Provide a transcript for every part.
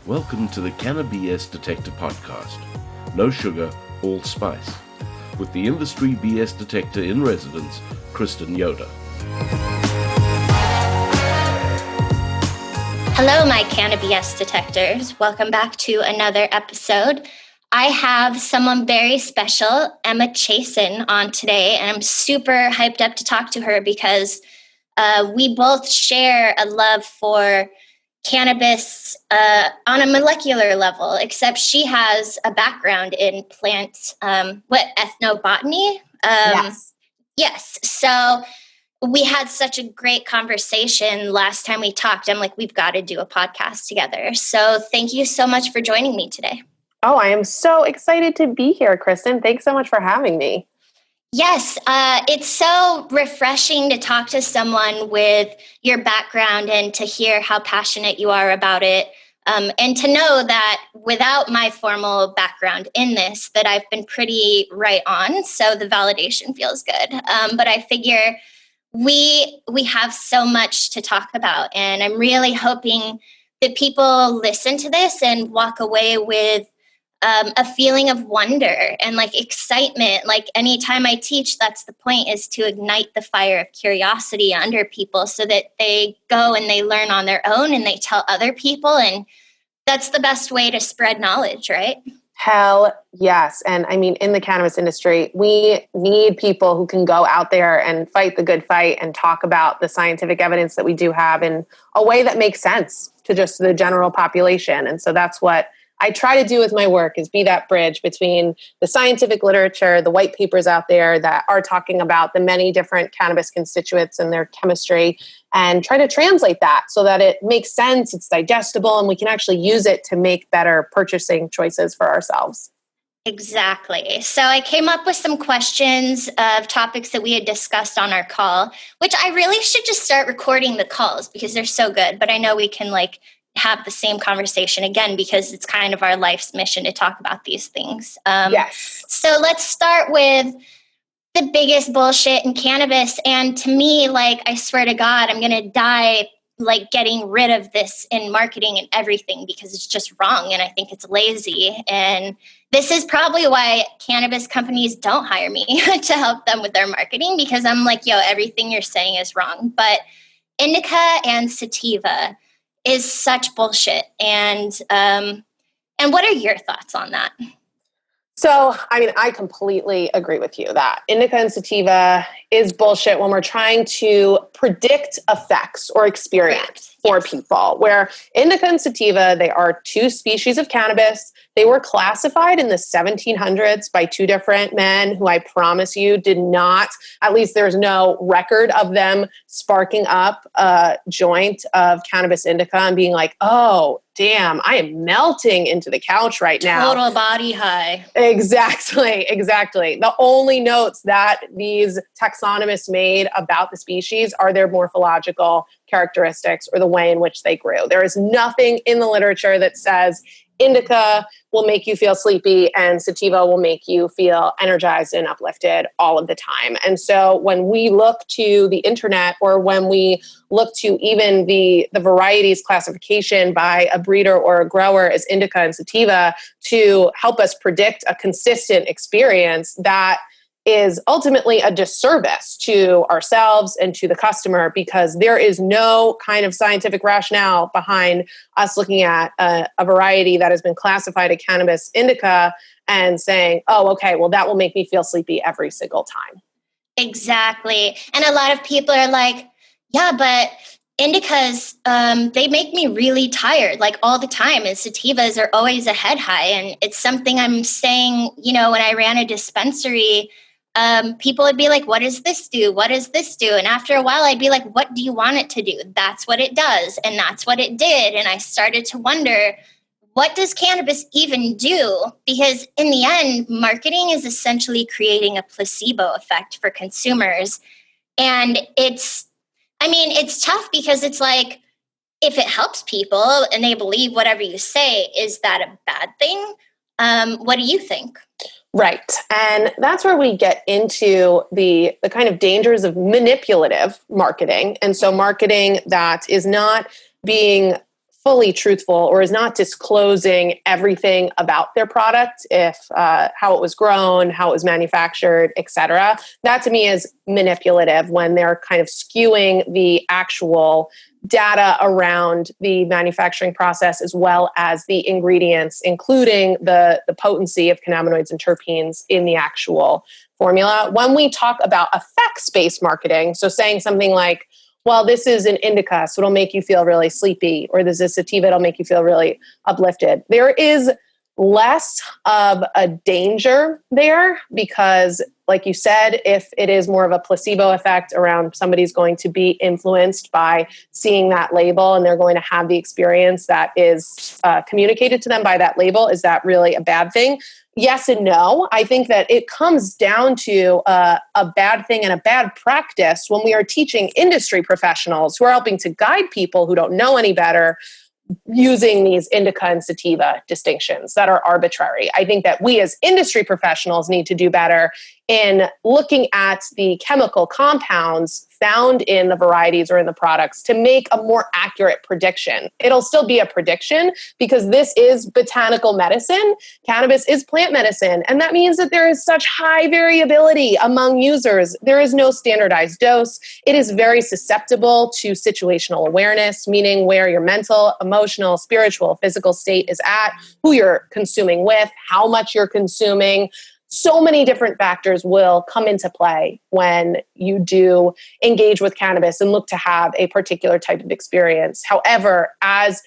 Welcome to the Cannabis Detector podcast. No sugar, all spice. With the industry BS detector in residence, Kristen Yoder. Hello, my cannabis detectors. Welcome back to another episode. I have someone very special, Emma Chasen, on today, and I'm super hyped up to talk to her because we both share a love for cannabis on a molecular level, except she has a background in plant, ethnobotany? Yes. Yes. So we had such a great conversation last time we talked. I'm like, we've got to do a podcast together. So thank you so much for joining me today. Oh, I am so excited to be here, Kristen. Thanks so much for having me. Yes, it's so refreshing to talk to someone with your background and to hear how passionate you are about it. And to know that without my formal background in this, that I've been pretty right on. So the validation feels good. But I figure we have so much to talk about. And I'm really hoping that people listen to this and walk away with a feeling of wonder and like excitement. Like anytime I teach, that's the point, is to ignite the fire of curiosity under people so that they go and they learn on their own and they tell other people. And that's the best way to spread knowledge, right? Hell yes. And I mean, in the cannabis industry, we need people who can go out there and fight the good fight and talk about the scientific evidence that we do have in a way that makes sense to just the general population. And so that's what I try to do with my work, is be that bridge between the scientific literature, the white papers out there that are talking about the many different cannabis constituents and their chemistry, and try to translate that so that it makes sense, it's digestible, and we can actually use it to make better purchasing choices for ourselves. Exactly. So I came up with some questions of topics that we had discussed on our call, which I really should just start recording the calls because they're so good. But I know we can have the same conversation again because it's kind of our life's mission to talk about these things. Yes. So let's start with the biggest bullshit in cannabis. And to me, I swear to God, I'm going to die getting rid of this in marketing and everything because it's just wrong. And I think it's lazy. And this is probably why cannabis companies don't hire me to help them with their marketing, because I'm like, yo, everything you're saying is wrong. But Indica and Sativa is such bullshit. And what are your thoughts on that? So, I mean, I completely agree with you that Indica and Sativa is bullshit when we're trying to predict effects or experience for people. Where Indica and Sativa, they are two species of cannabis. They were classified in the 1700s by two different men who I promise you did not, at least there's no record of them sparking up a joint of cannabis indica and being like, oh, damn, I am melting into the couch right now. Total body high. Exactly. The only notes that these taxonomists made about the species are their morphological characteristics or the way in which they grew. There is nothing in the literature that says indica will make you feel sleepy and sativa will make you feel energized and uplifted all of the time. And so when we look to the internet, or when we look to even the varieties classification by a breeder or a grower as indica and sativa to help us predict a consistent experience, that is ultimately a disservice to ourselves and to the customer, because there is no kind of scientific rationale behind us looking at a variety that has been classified as cannabis indica and saying, oh, okay, well, that will make me feel sleepy every single time. Exactly. And a lot of people are like, yeah, but indicas, they make me really tired, all the time. And sativas are always a head high. And it's something I'm saying, when I ran a dispensary, people would be like, what does this do? What does this do? And after a while, I'd be like, what do you want it to do? That's what it does. And that's what it did. And I started to wonder, what does cannabis even do? Because in the end, marketing is essentially creating a placebo effect for consumers. And it's tough because it's like, if it helps people and they believe whatever you say, is that a bad thing? What do you think? Right. And that's where we get into the kind of dangers of manipulative marketing. And so marketing that is not being fully truthful or is not disclosing everything about their product, if how it was grown, how it was manufactured, etc. That to me is manipulative when they're kind of skewing the actual data around the manufacturing process as well as the ingredients, including the potency of cannabinoids and terpenes in the actual formula. When we talk about effects-based marketing, so saying something like, well, this is an indica, so it'll make you feel really sleepy, or this is sativa, it'll make you feel really uplifted. There is less of a danger there because, like you said, if it is more of a placebo effect around somebody's going to be influenced by seeing that label and they're going to have the experience that is communicated to them by that label, is that really a bad thing? Yes and no. I think that it comes down to a bad thing and a bad practice when we are teaching industry professionals who are helping to guide people who don't know any better using these indica and sativa distinctions that are arbitrary. I think that we as industry professionals need to do better in looking at the chemical compounds found in the varieties or in the products to make a more accurate prediction. It'll still be a prediction because this is botanical medicine. Cannabis is plant medicine. And that means that there is such high variability among users. There is no standardized dose. It is very susceptible to situational awareness, meaning where your mental, emotional, spiritual, physical state is at, who you're consuming with, how much you're consuming. So many different factors will come into play when you do engage with cannabis and look to have a particular type of experience. However, as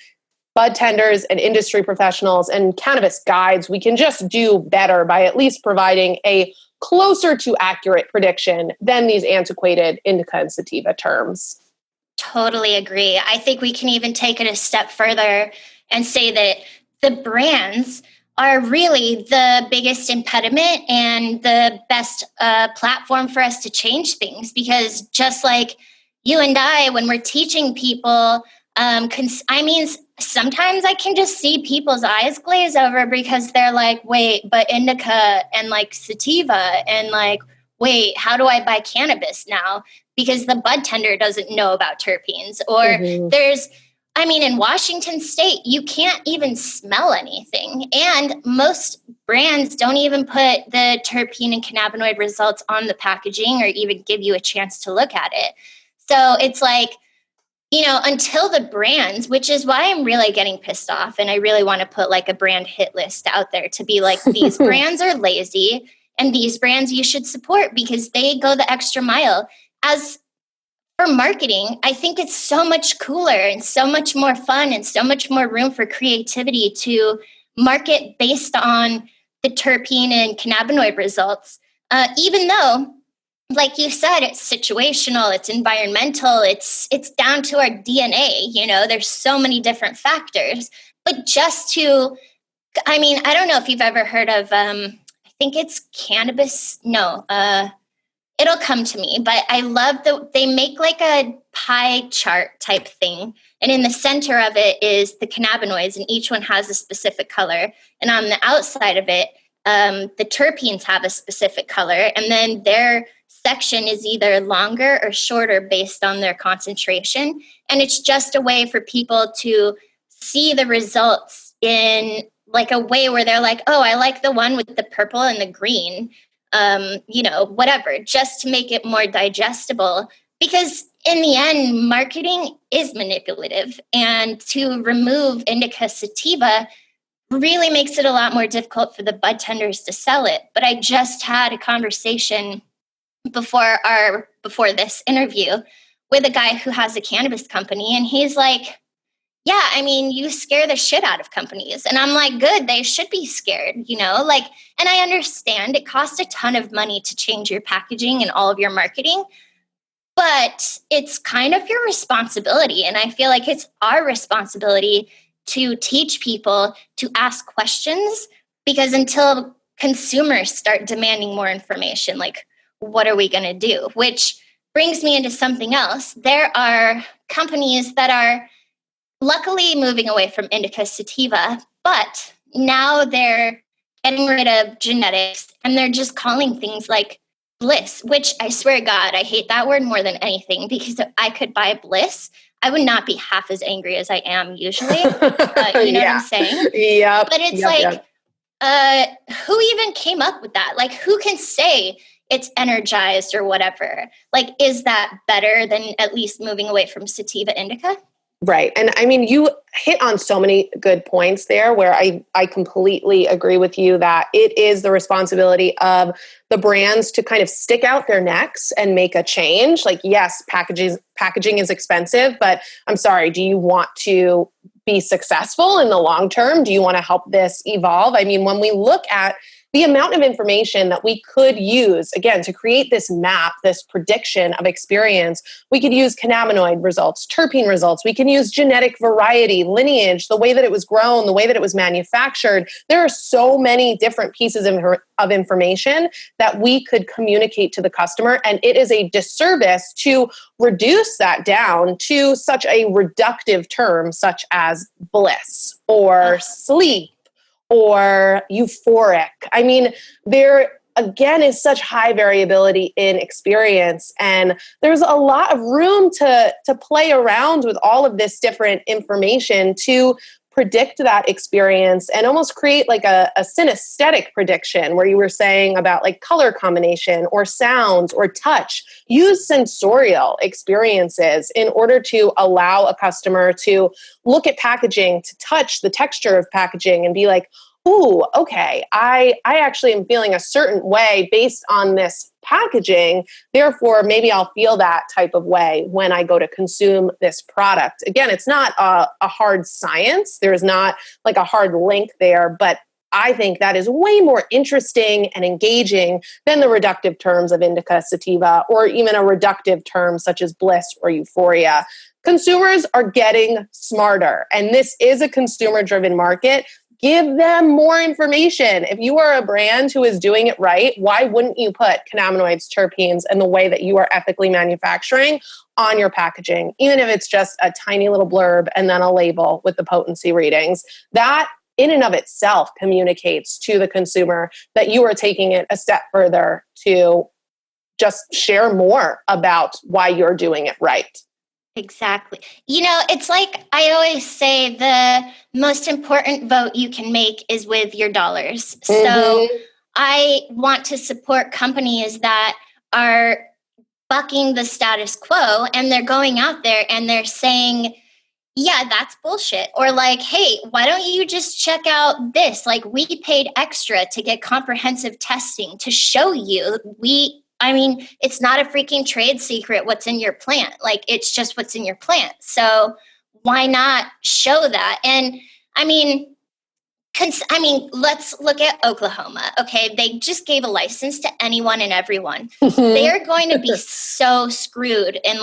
bud tenders and industry professionals and cannabis guides, we can just do better by at least providing a closer to accurate prediction than these antiquated indica and sativa terms. Totally agree. I think we can even take it a step further and say that the brands are really the biggest impediment and the best platform for us to change things. Because just like you and I, when we're teaching people, sometimes I can just see people's eyes glaze over because they're like, wait, but indica and like sativa and like, wait, how do I buy cannabis now? Because the bud tender doesn't know about terpenes. Or in Washington State, you can't even smell anything. And most brands don't even put the terpene and cannabinoid results on the packaging or even give you a chance to look at it. So it's like, until the brands, which is why I'm really getting pissed off. And I really want to put like a brand hit list out there to be like, these brands are lazy and these brands you should support because they go the extra mile. As for marketing, I think it's so much cooler and so much more fun and so much more room for creativity to market based on the terpene and cannabinoid results. Even though, like you said, it's situational, it's environmental, it's down to our DNA, there's so many different factors. But just to, I don't know if you've ever heard of, I think it's cannabis, it'll come to me, but I love they make like a pie chart type thing. And in the center of it is the cannabinoids, and each one has a specific color. And on the outside of it, the terpenes have a specific color. And then their section is either longer or shorter based on their concentration. And it's just a way for people to see the results in like a way where they're like, oh, I like the one with the purple and the green. Whatever, just to make it more digestible. Because in the end, marketing is manipulative. And to remove indica sativa really makes it a lot more difficult for the bud tenders to sell it. But I just had a conversation before this interview with a guy who has a cannabis company. And he's like, yeah, you scare the shit out of companies. And I'm like, good, they should be scared, and I understand it costs a ton of money to change your packaging and all of your marketing, but it's kind of your responsibility. And I feel like it's our responsibility to teach people to ask questions, because until consumers start demanding more information, like, what are we going to do? Which brings me into something else. There are companies that are luckily moving away from indica sativa, but now they're getting rid of genetics and they're just calling things like bliss, which I swear to God, I hate that word more than anything, because if I could buy bliss, I would not be half as angry as I am usually. You know what I'm saying? Yep. But it's who even came up with that? Like, who can say it's energized or whatever? Like, is that better than at least moving away from sativa indica? Right. And I mean, you hit on so many good points there where I completely agree with you that it is the responsibility of the brands to kind of stick out their necks and make a change. Like, yes, packaging is expensive, but I'm sorry, do you want to be successful in the long term? Do you want to help this evolve? I mean, when we look at the amount of information that we could use, again, to create this map, this prediction of experience, we could use cannabinoid results, terpene results. We can use genetic variety, lineage, the way that it was grown, the way that it was manufactured. There are so many different pieces of information that we could communicate to the customer. And it is a disservice to reduce that down to such a reductive term, such as bliss or sleep or euphoric. I mean, there again is such high variability in experience, and there's a lot of room to play around with all of this different information to predict that experience and almost create like a synesthetic prediction where you were saying about like color combination or sounds or touch. Use sensorial experiences in order to allow a customer to look at packaging, to touch the texture of packaging and be like, ooh, okay, I actually am feeling a certain way based on this packaging. Therefore, maybe I'll feel that type of way when I go to consume this product. Again, it's not a hard science. There's not like a hard link there, but I think that is way more interesting and engaging than the reductive terms of indica, sativa, or even a reductive term such as bliss or euphoria. Consumers are getting smarter, and this is a consumer-driven market. Give them more information. If you are a brand who is doing it right, why wouldn't you put cannabinoids, terpenes, and the way that you are ethically manufacturing on your packaging, even if it's just a tiny little blurb and then a label with the potency readings? That in and of itself communicates to the consumer that you are taking it a step further to just share more about why you're doing it right. Exactly. You know, it's like I always say, the most important vote you can make is with your dollars. Mm-hmm. So I want to support companies that are bucking the status quo, and they're going out there and they're saying, yeah, that's bullshit. Or like, hey, why don't you just check out this? Like, we paid extra to get comprehensive testing to show you it's not a freaking trade secret what's in your plant. Like, it's just what's in your plant. So why not show that? And let's look at Oklahoma. Okay, they just gave a license to anyone and everyone. They are going to be so screwed in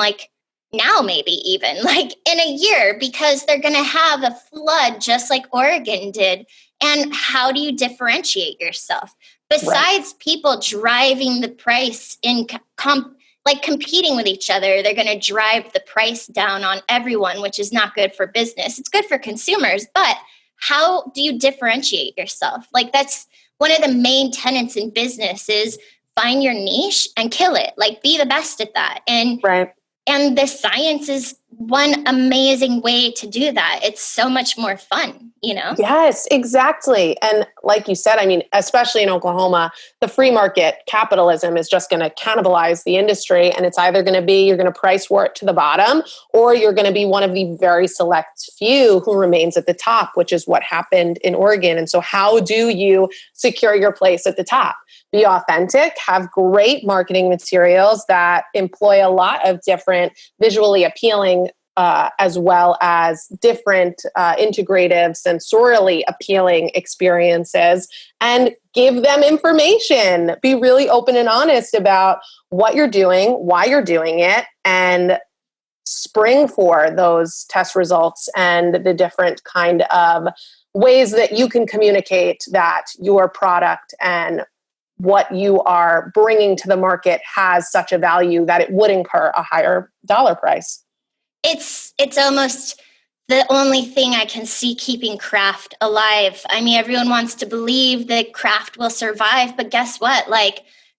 now maybe even in a year, because they're going to have a flood just like Oregon did. And how do you differentiate yourself? Besides people driving the price in competing with each other, they're going to drive the price down on everyone, which is not good for business. It's good for consumers, but how do you differentiate yourself? That's one of the main tenets in business is find your niche and kill it. Be the best at that. And the science is one amazing way to do that. It's so much more fun, you know? Yes, exactly. And like you said, especially in Oklahoma, the free market capitalism is just going to cannibalize the industry. And it's either going to be you're going to price war it to the bottom, or you're going to be one of the very select few who remains at the top, which is what happened in Oregon. And so how do you secure your place at the top? Be authentic, have great marketing materials that employ a lot of different visually appealing as well as different integrative, sensorially appealing experiences, and give them information. Be really open and honest about what you're doing, why you're doing it, and spring for those test results and the different kind of ways that you can communicate that your product and what you are bringing to the market has such a value that it would incur a higher dollar price. It's almost the only thing I can see keeping craft alive. Everyone wants to believe that craft will survive, but guess what?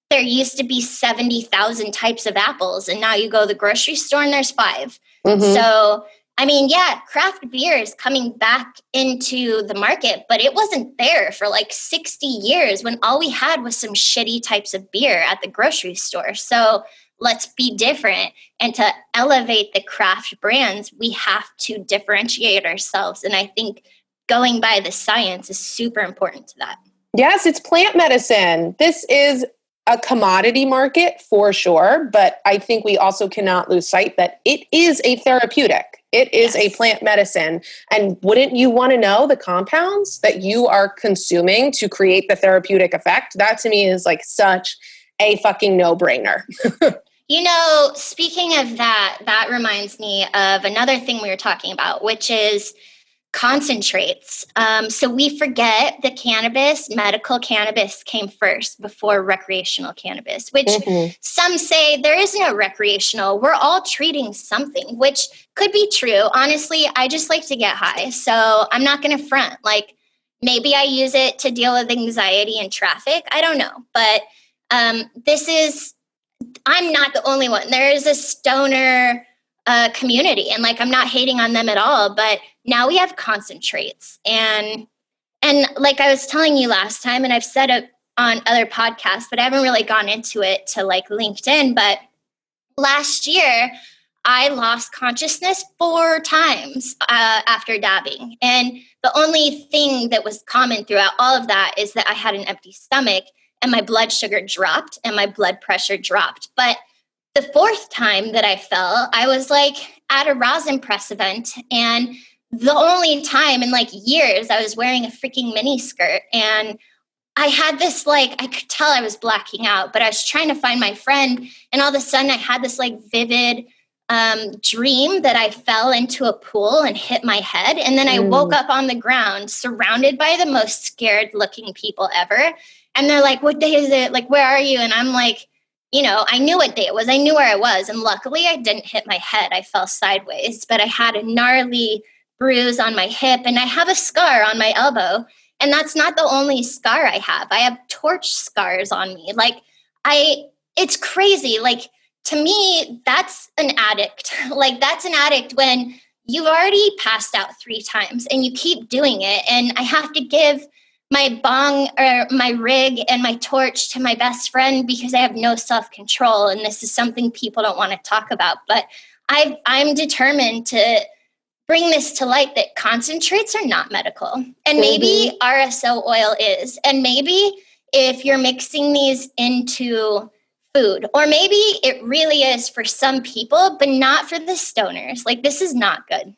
there used to be 70,000 types of apples, and now you go to the grocery store and there's 5. So, I mean, yeah, craft beer is coming back into the market, but it wasn't there for like 60 years when all we had was some shitty types of beer at the grocery store. So let's be different. And to elevate the craft brands, we have to differentiate ourselves. And I think going by the science is super important to that. Yes, it's plant medicine. This is a commodity market for sure, but I think we also cannot lose sight that it is a therapeutic. It is a plant medicine. And wouldn't you want to know the compounds that you are consuming to create the therapeutic effect? That to me is like such a fucking no-brainer. You know, speaking of that, that reminds me of another thing we were talking about, which is concentrates. So we forget that cannabis, medical cannabis, came first before recreational cannabis, which some say there is no recreational. We're all treating something, which could be true. Honestly, I just like to get high. So I'm not going to front. Like, maybe I use it to deal with anxiety in traffic. I don't know. But I'm not the only one. There is a stoner community, and like, I'm not hating on them at all, but now we have concentrates. And like I was telling you last time, and I've said it on other podcasts, but I haven't really gone into it to like LinkedIn, but last year I lost consciousness 4 times after dabbing. And the only thing that was common throughout all of that is that I had an empty stomach and my blood sugar dropped and my blood pressure dropped. But the 4th time that I fell, I was like at a rosin press event, and the only time in like years I was wearing a freaking mini skirt, and I had this like, I could tell I was blacking out, but I was trying to find my friend, and all of a sudden I had this like vivid dream that I fell into a pool and hit my head, and then I woke up on the ground surrounded by the most scared looking people ever, and they're like, "What day is it? Like, where are you?" And I'm like, you know, I knew what day it was. I knew where I was. And luckily I didn't hit my head. I fell sideways, but I had a gnarly bruise on my hip, and I have a scar on my elbow. And that's not the only scar I have. I have torch scars on me. Like, it's crazy. Like, to me, that's an addict. Like, that's an addict when you've already passed out 3 times and you keep doing it. And I have to give my bong or my rig and my torch to my best friend because I have no self-control. And this is something people don't want to talk about. But I'm determined to bring this to light, that concentrates are not medical. And maybe RSO oil is. And maybe if you're mixing these into food, or maybe it really is for some people, but not for the stoners. Like, this is not good.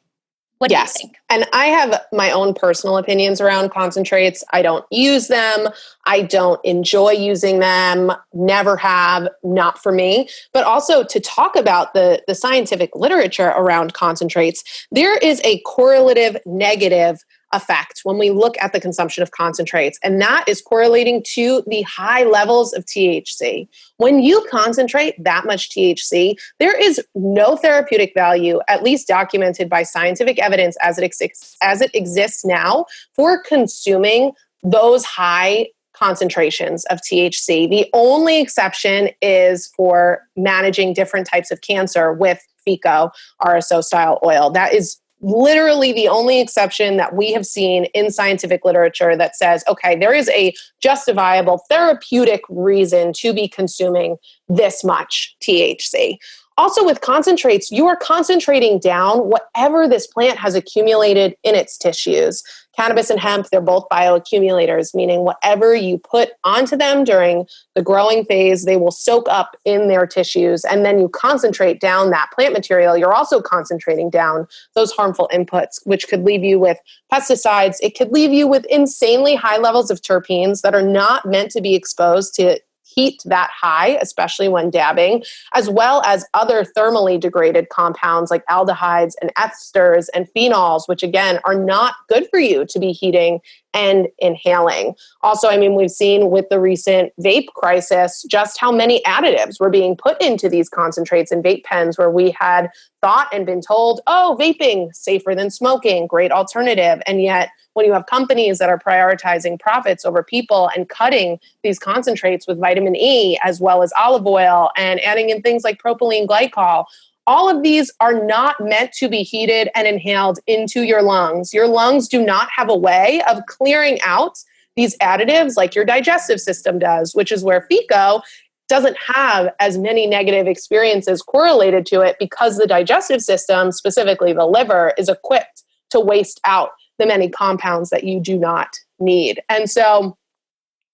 What do you think? And I have my own personal opinions around concentrates. I don't use them. I don't enjoy using them. Never have. Not for me. But also to talk about the scientific literature around concentrates, there is a correlative negative effect when we look at the consumption of concentrates, and that is correlating to the high levels of THC. When you concentrate that much THC, there is no therapeutic value, at least documented by scientific evidence as it exists now, for consuming those high concentrations of THC. The only exception is for managing different types of cancer with FECO, RSO style oil. That is literally the only exception that we have seen in scientific literature that says, okay, there is a justifiable therapeutic reason to be consuming this much THC. Also with concentrates, you are concentrating down whatever this plant has accumulated in its tissues. Cannabis and hemp, they're both bioaccumulators, meaning whatever you put onto them during the growing phase, they will soak up in their tissues, and then you concentrate down that plant material. You're also concentrating down those harmful inputs, which could leave you with pesticides. It could leave you with insanely high levels of terpenes that are not meant to be exposed to heat that high, especially when dabbing, as well as other thermally degraded compounds like aldehydes and esters and phenols, which again are not good for you to be heating and inhaling. Also, I mean, we've seen with the recent vape crisis just how many additives were being put into these concentrates and vape pens, where we had thought and been told, oh, vaping, safer than smoking, great alternative. And yet, when you have companies that are prioritizing profits over people and cutting these concentrates with vitamin E, as well as olive oil, and adding in things like propylene glycol, all of these are not meant to be heated and inhaled into your lungs. Your lungs do not have a way of clearing out these additives like your digestive system does, which is where FICO doesn't have as many negative experiences correlated to it, because the digestive system, specifically the liver, is equipped to waste out the many compounds that you do not need. And so,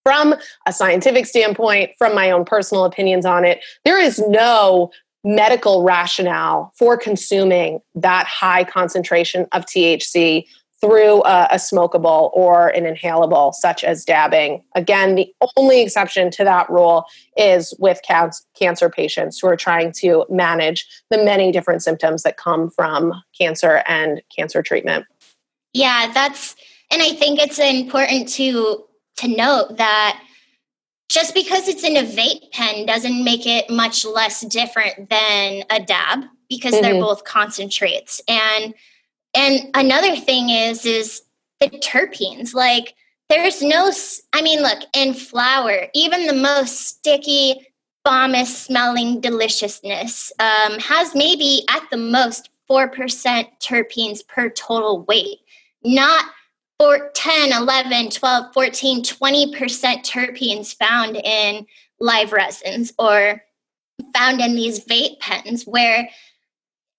from a scientific standpoint, from my own personal opinions on it, there is no medical rationale for consuming that high concentration of THC through a smokable or an inhalable, such as dabbing. Again, the only exception to that rule is with cancer patients who are trying to manage the many different symptoms that come from cancer and cancer treatment. Yeah, and I think it's important to note that just because it's in a vape pen doesn't make it much less different than a dab, because they're both concentrates. And another thing is the terpenes. Like, there's no, I mean, look, in flower, even the most sticky, bombast smelling deliciousness has maybe at the most 4% terpenes per total weight, not 10, 11, 12, 14, 20% terpenes found in live resins or found in these vape pens, where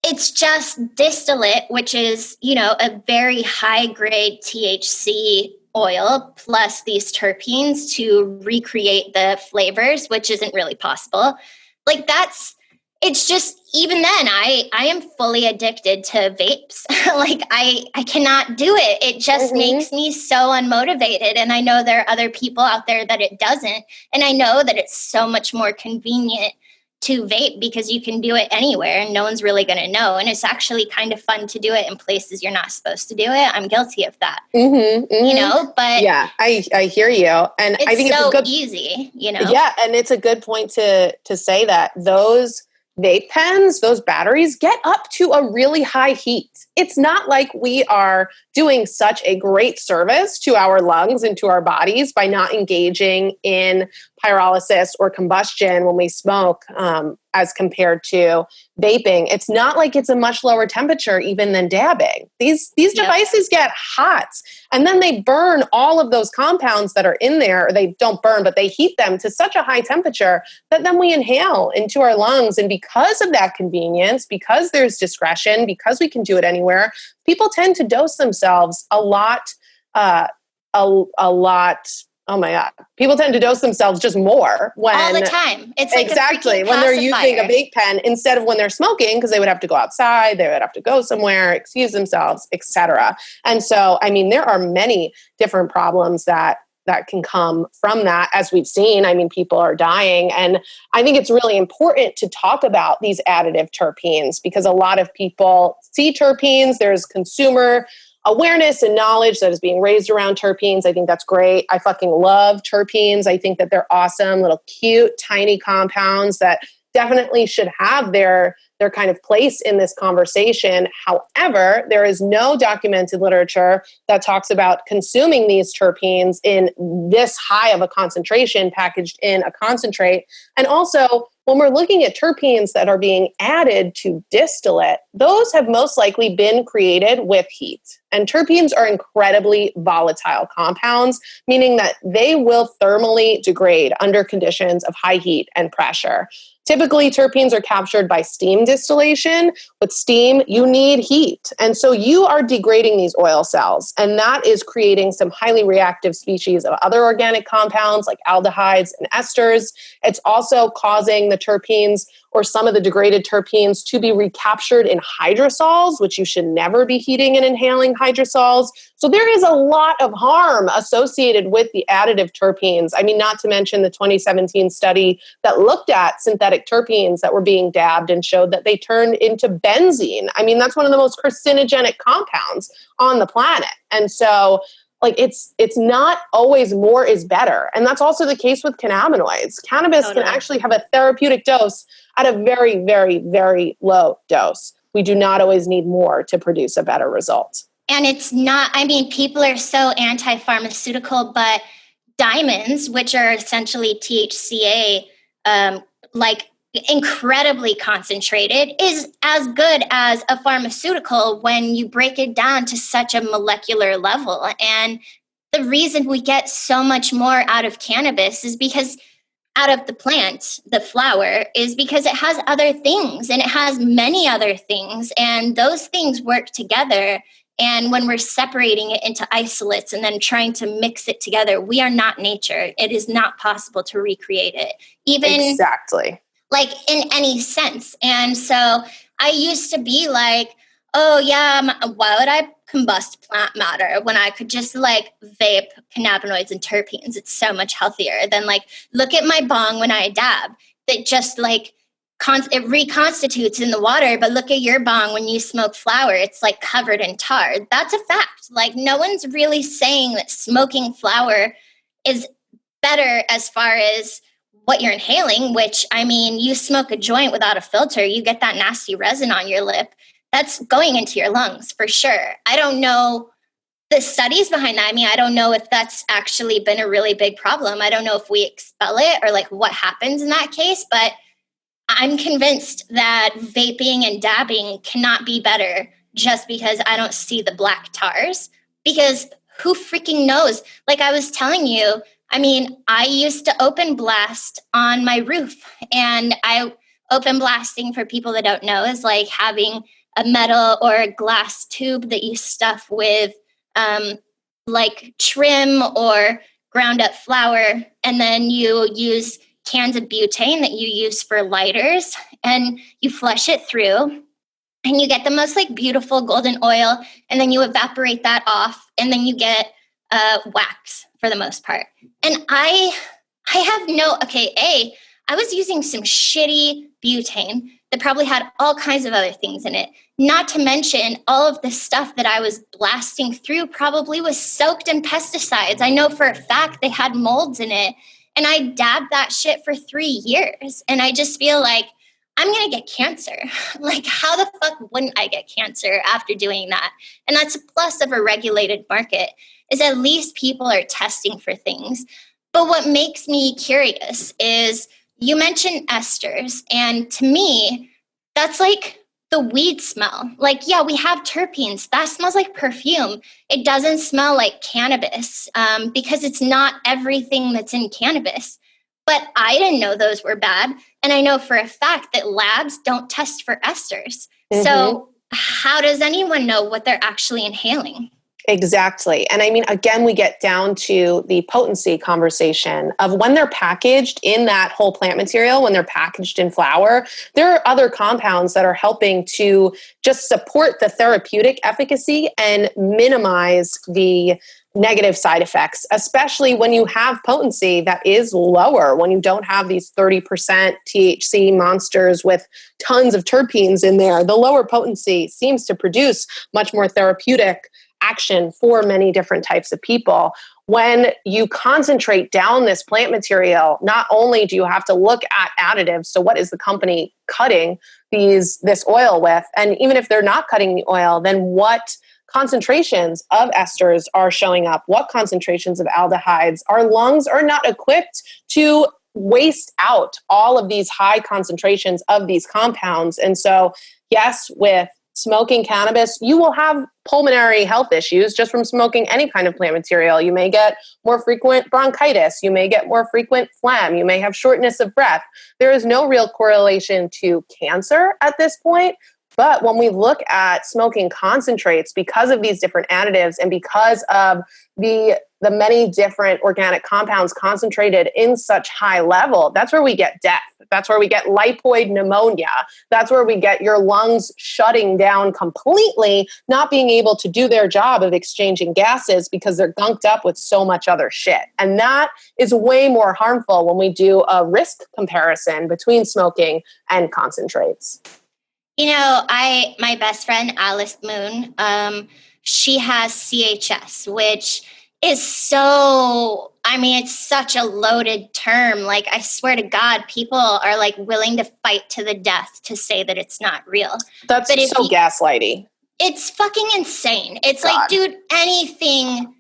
it's just distillate, which is, a very high grade THC oil plus these terpenes to recreate the flavors, which isn't really possible. Like, it's just, even then, I am fully addicted to vapes. Like, I cannot do it. It just makes me so unmotivated. And I know there are other people out there that it doesn't. And I know that it's so much more convenient to vape because you can do it anywhere and no one's really going to know. And it's actually kind of fun to do it in places you're not supposed to do it. I'm guilty of that, but yeah, I hear you. And I think so it's good, easy, Yeah. And it's a good point to say that those vape pens, those batteries get up to a really high heat. It's not like we are doing such a great service to our lungs and to our bodies by not engaging in pyrolysis or combustion when we smoke, as compared to vaping. It's not like it's a much lower temperature even than dabbing. These devices get hot, and then they burn all of those compounds that are in there. Or they don't burn, but they heat them to such a high temperature that then we inhale into our lungs. And because of that convenience, because there's discretion, because we can do it anywhere, people tend to dose themselves a lot. Oh my God. People tend to dose themselves just more when all the time. It's like exactly when they're using a vape pen instead of when they're smoking, because they would have to go outside, they would have to go somewhere, excuse themselves, etc. And so, I mean, there are many different problems that can come from that, as we've seen. I mean, people are dying. And I think it's really important to talk about these additive terpenes, because a lot of people see terpenes. There's consumer awareness and knowledge that is being raised around terpenes. I think that's great. I fucking love terpenes. I think that they're awesome, little cute, tiny compounds that definitely should have their kind of place in this conversation. However, there is no documented literature that talks about consuming these terpenes in this high of a concentration packaged in a concentrate. And also, when we're looking at terpenes that are being added to distillate, those have most likely been created with heat. And terpenes are incredibly volatile compounds, meaning that they will thermally degrade under conditions of high heat and pressure. Typically, terpenes are captured by steam distillation. With steam, you need heat. And so you are degrading these oil cells, and that is creating some highly reactive species of other organic compounds like aldehydes and esters. It's also causing the terpenes or some of the degraded terpenes to be recaptured in hydrosols, which you should never be heating and inhaling hydrosols. So there is a lot of harm associated with the additive terpenes. I mean, not to mention the 2017 study that looked at synthetic terpenes that were being dabbed and showed that they turned into benzene. I mean, that's one of the most carcinogenic compounds on the planet. And so like it's not always more is better. And that's also the case with cannabinoids. Cannabis can actually have a therapeutic dose at a very, very, very low dose. We do not always need more to produce a better result. And it's not, I mean, people are so anti-pharmaceutical, but diamonds, which are essentially THCA, like incredibly concentrated, is as good as a pharmaceutical when you break it down to such a molecular level. And the reason we get so much more out of cannabis is because out of the plant, the flower, is because it has other things, and it has many other things, and those things work together. And when we're separating it into isolates and then trying to mix it together, we are not nature. It is not possible to recreate it, even exactly, like in any sense. And so I used to be like, oh yeah, why would I combust plant matter when I could just like vape cannabinoids and terpenes? It's so much healthier than like, look at my bong when I dab, that just like it reconstitutes in the water. But look at your bong when you smoke flower, it's like covered in tar. That's a fact. Like, no one's really saying that smoking flower is better as far as what you're inhaling, which, I mean, you smoke a joint without a filter, you get that nasty resin on your lip. That's going into your lungs for sure. I don't know the studies behind that. I mean, I don't know if that's actually been a really big problem. I don't know if we expel it or like what happens in that case, but I'm convinced that vaping and dabbing cannot be better just because I don't see the black tars, because who freaking knows? Like I was telling you, I mean, I used to open blast on my roof, and open blasting, for people that don't know, is like having a metal or a glass tube that you stuff with like trim or ground up flour, and then you use cans of butane that you use for lighters, and you flush it through, and you get the most like beautiful golden oil, and then you evaporate that off, and then you get wax for the most part. And I was using some shitty butane that probably had all kinds of other things in it. Not to mention, all of the stuff that I was blasting through probably was soaked in pesticides. I know for a fact they had molds in it. And I dabbed that shit for 3 years. And I just feel like I'm going to get cancer. Like, how the fuck wouldn't I get cancer after doing that? And that's a plus of a regulated market, is at least people are testing for things. But what makes me curious is you mentioned esters. And to me, that's like the weed smell. Like, yeah, we have terpenes. That smells like perfume. It doesn't smell like cannabis because it's not everything that's in cannabis. But I didn't know those were bad. And I know for a fact that labs don't test for esters. Mm-hmm. So how does anyone know what they're actually inhaling? Exactly. And I mean, again, we get down to the potency conversation of when they're packaged in that whole plant material, when they're packaged in flower, there are other compounds that are helping to just support the therapeutic efficacy and minimize the negative side effects, especially when you have potency that is lower, when you don't have these 30% THC monsters with tons of terpenes in there. The lower potency seems to produce much more therapeutic action for many different types of people. When you concentrate down this plant material, not only do you have to look at additives, so what is the company cutting this oil with, and even if they're not cutting the oil, then what concentrations of esters are showing up, what concentrations of aldehydes. Our lungs are not equipped to waste out all of these high concentrations of these compounds. And so, yes, with smoking cannabis, you will have pulmonary health issues just from smoking any kind of plant material. You may get more frequent bronchitis. You may get more frequent phlegm. You may have shortness of breath. There is no real correlation to cancer at this point. But when we look at smoking concentrates, because of these different additives and because of the many different organic compounds concentrated in such high level, that's where we get death. That's where we get lipoid pneumonia. That's where we get your lungs shutting down completely, not being able to do their job of exchanging gases because they're gunked up with so much other shit. And that is way more harmful when we do a risk comparison between smoking and concentrates. You know, my best friend, Alice Moon, she has CHS, which is so, I mean, it's such a loaded term. Like, I swear to God, people are like willing to fight to the death to say that it's not real. That's but so gaslighty. It's fucking insane. It's God. like, dude, anything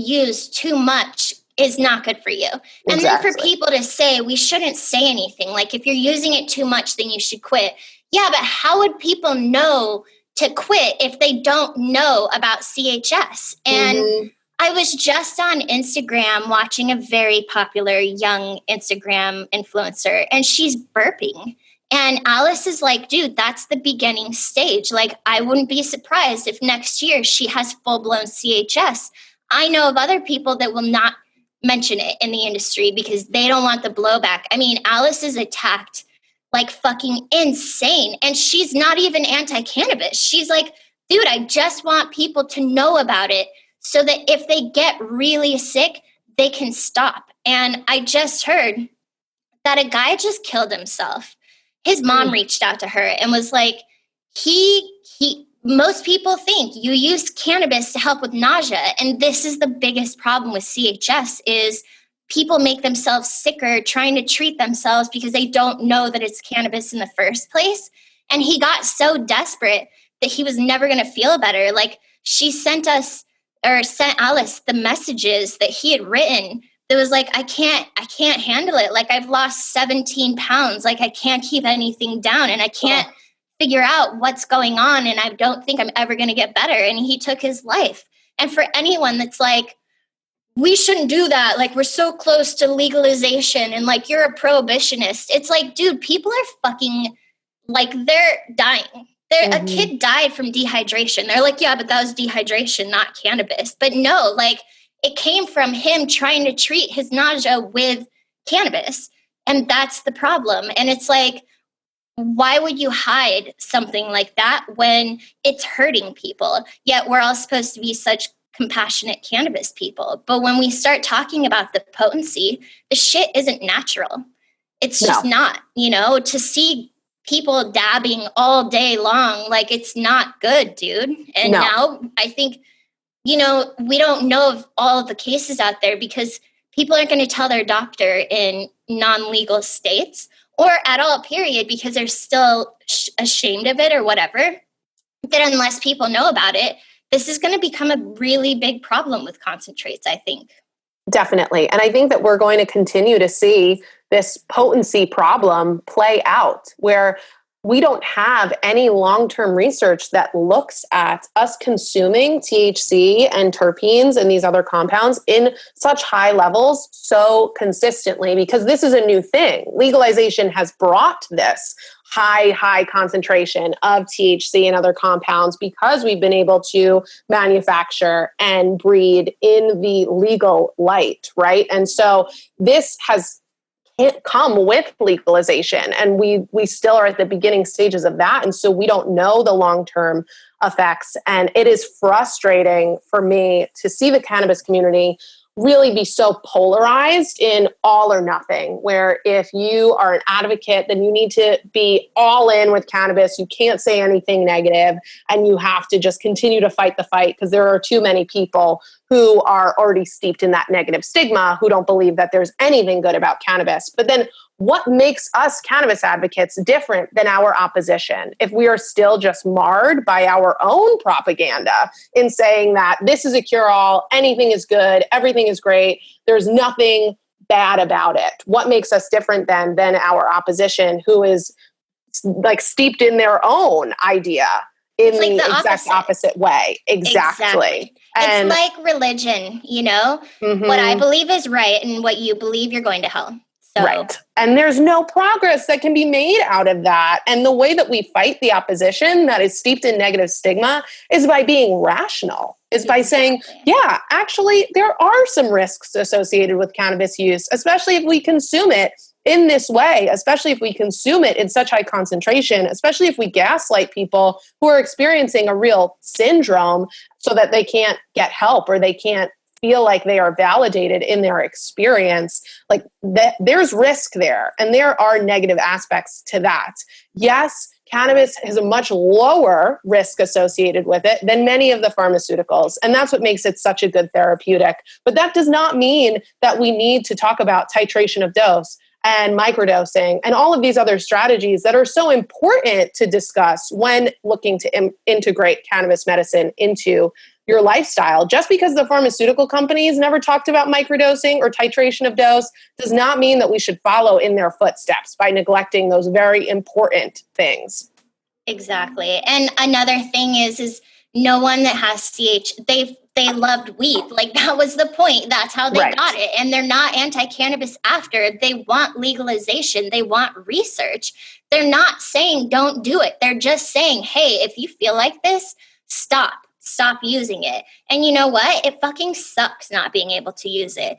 used too much is not good for you. And then for people to say we shouldn't say anything, like if you're using it too much, then you should quit. Yeah, but how would people know to quit if they don't know about CHS? And I was just on Instagram watching a very popular young Instagram influencer, and she's burping. And Alice is like, dude, that's the beginning stage. Like, I wouldn't be surprised if next year she has full-blown CHS. I know of other people that will not mention it in the industry because they don't want the blowback. I mean, Alice is attacked like fucking insane. And she's not even anti-cannabis. She's like, dude, I just want people to know about it so that if they get really sick, they can stop. And I just heard that a guy just killed himself. His mom reached out to her and was like, most people think you use cannabis to help with nausea. And this is the biggest problem with CHS is people make themselves sicker trying to treat themselves because they don't know that it's cannabis in the first place. And he got so desperate that he was never going to feel better. Like, she sent Alice the messages that he had written that was like, I can't handle it. Like, I've lost 17 pounds. Like, I can't keep anything down and I can't figure out what's going on. And I don't think I'm ever going to get better. And he took his life. And for anyone that's like, we shouldn't do that. Like, we're so close to legalization and like, you're a prohibitionist. It's like, dude, people are fucking like, they're dying. A kid died from dehydration. They're like, yeah, but that was dehydration, not cannabis. But no, like, it came from him trying to treat his nausea with cannabis. And that's the problem. And it's like, why would you hide something like that when it's hurting people? Yet we're all supposed to be such compassionate cannabis people. But when we start talking about the potency, the shit isn't natural. It's just not, to see people dabbing all day long, like, it's not good, dude. And now I think, we don't know of all of the cases out there because people aren't going to tell their doctor in non-legal states or at all, period, because they're still ashamed of it or whatever. That unless people know about it, this is going to become a really big problem with concentrates, I think. Definitely. And I think that we're going to continue to see this potency problem play out where we don't have any long-term research that looks at us consuming THC and terpenes and these other compounds in such high levels so consistently, because this is a new thing. Legalization has brought this high concentration of THC and other compounds because we've been able to manufacture and breed in the legal light, right? And so this has can't come with legalization. And we still are at the beginning stages of that. And so we don't know the long-term effects. And it is frustrating for me to see the cannabis community really be so polarized in all or nothing, where if you are an advocate, then you need to be all in with cannabis. You can't say anything negative, and you have to just continue to fight the fight because there are too many people who are already steeped in that negative stigma who don't believe that there's anything good about cannabis. But then what makes us cannabis advocates different than our opposition if we are still just marred by our own propaganda in saying that this is a cure-all, anything is good, everything is great, there's nothing bad about it? What makes us different than our opposition who is like steeped in their own idea in it's like the exact opposite way? Exactly. And it's like religion, what I believe is right and what you believe, you're going to hell. So. Right. And there's no progress that can be made out of that. And the way that we fight the opposition that is steeped in negative stigma is by being rational, is by saying, yeah, actually, there are some risks associated with cannabis use, especially if we consume it in this way, especially if we consume it in such high concentration, especially if we gaslight people who are experiencing a real syndrome so that they can't get help or they can't feel like they are validated in their experience. Like there's risk there, and there are negative aspects to that. Yes, cannabis has a much lower risk associated with it than many of the pharmaceuticals. And that's what makes it such a good therapeutic. But that does not mean that we need to talk about titration of dose and microdosing and all of these other strategies that are so important to discuss when looking to integrate cannabis medicine into your lifestyle. Just because the pharmaceutical companies never talked about microdosing or titration of dose does not mean that we should follow in their footsteps by neglecting those very important things. Exactly. And another thing is no one that has they loved weed. Like, that was the point. That's how they got it. And they're not anti-cannabis after. They want legalization. They want research. They're not saying don't do it. They're just saying, hey, if you feel like this, stop using it. And you know what? It fucking sucks not being able to use it.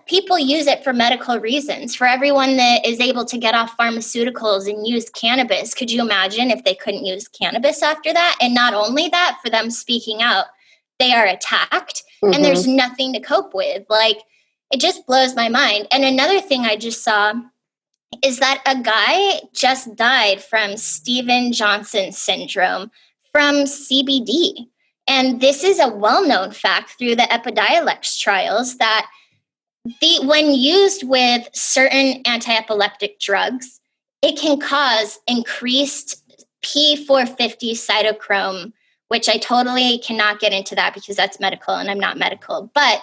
People use it for medical reasons. For everyone that is able to get off pharmaceuticals and use cannabis, could you imagine if they couldn't use cannabis after that? And not only that, for them speaking out, they are attacked and there's nothing to cope with. Like, it just blows my mind. And another thing I just saw is that a guy just died from Steven Johnson syndrome from CBD. And this is a well-known fact through the Epidiolex trials that when used with certain anti-epileptic drugs, it can cause increased P450 cytochrome, which I totally cannot get into that because that's medical and I'm not medical, but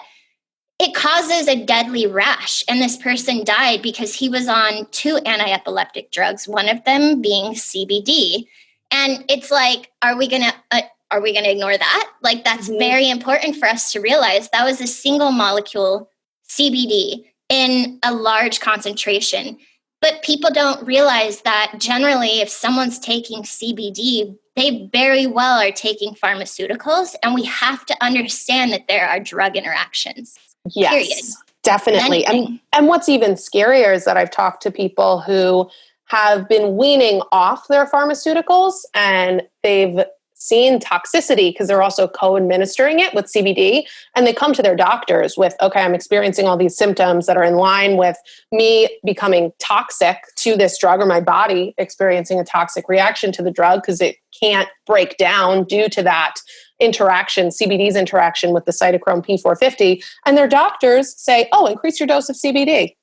it causes a deadly rash. And this person died because he was on 2 anti-epileptic drugs, one of them being CBD. And it's like, are we going to ignore that? Like, that's very important for us to realize. That was a single molecule CBD in a large concentration. But people don't realize that generally, if someone's taking CBD, they very well are taking pharmaceuticals. And we have to understand that there are drug interactions. Yes, period. Definitely. And what's even scarier is that I've talked to people who have been weaning off their pharmaceuticals and they've seen toxicity because they're also co-administering it with CBD. And they come to their doctors with, okay, I'm experiencing all these symptoms that are in line with me becoming toxic to this drug, or my body experiencing a toxic reaction to the drug because it can't break down due to that interaction, CBD's interaction with the cytochrome P450. And their doctors say, oh, increase your dose of CBD.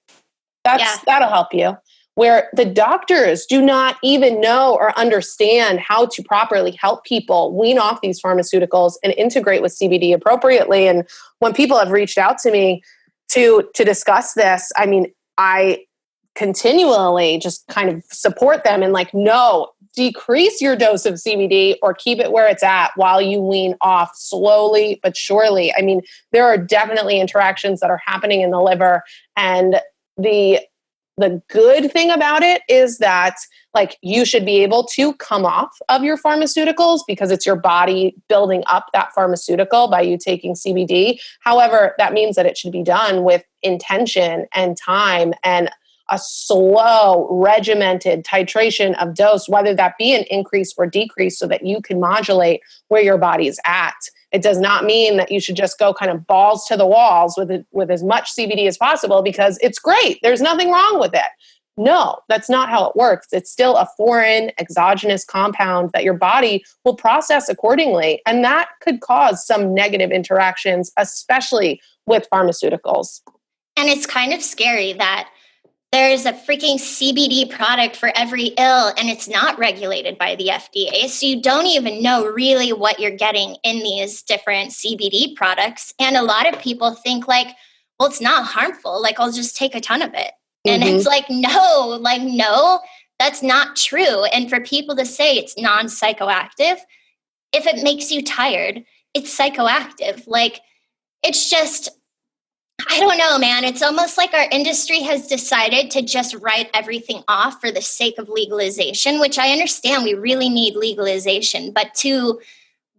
That'll help you. Where the doctors do not even know or understand how to properly help people wean off these pharmaceuticals and integrate with CBD appropriately. And when people have reached out to me to discuss this, I mean, I continually just kind of support them and like, no, decrease your dose of CBD or keep it where it's at while you wean off slowly but surely. I mean, there are definitely interactions that are happening in the liver, and the good thing about it is that, like, you should be able to come off of your pharmaceuticals because it's your body building up that pharmaceutical by you taking CBD. However, that means that it should be done with intention and time and a slow, regimented titration of dose, whether that be an increase or decrease, so that you can modulate where your body's at. It does not mean that you should just go kind of balls to the walls with as much CBD as possible because it's great. There's nothing wrong with it. No, that's not how it works. It's still a foreign exogenous compound that your body will process accordingly. And that could cause some negative interactions, especially with pharmaceuticals. And it's kind of scary that there's a freaking CBD product for every ill, and it's not regulated by the FDA. So you don't even know really what you're getting in these different CBD products. And a lot of people think like, well, it's not harmful. Like, I'll just take a ton of it. And it's like, no, that's not true. And for people to say it's non-psychoactive, if it makes you tired, it's psychoactive. Like, it's just, I don't know, man. It's almost like our industry has decided to just write everything off for the sake of legalization, which I understand we really need legalization, but to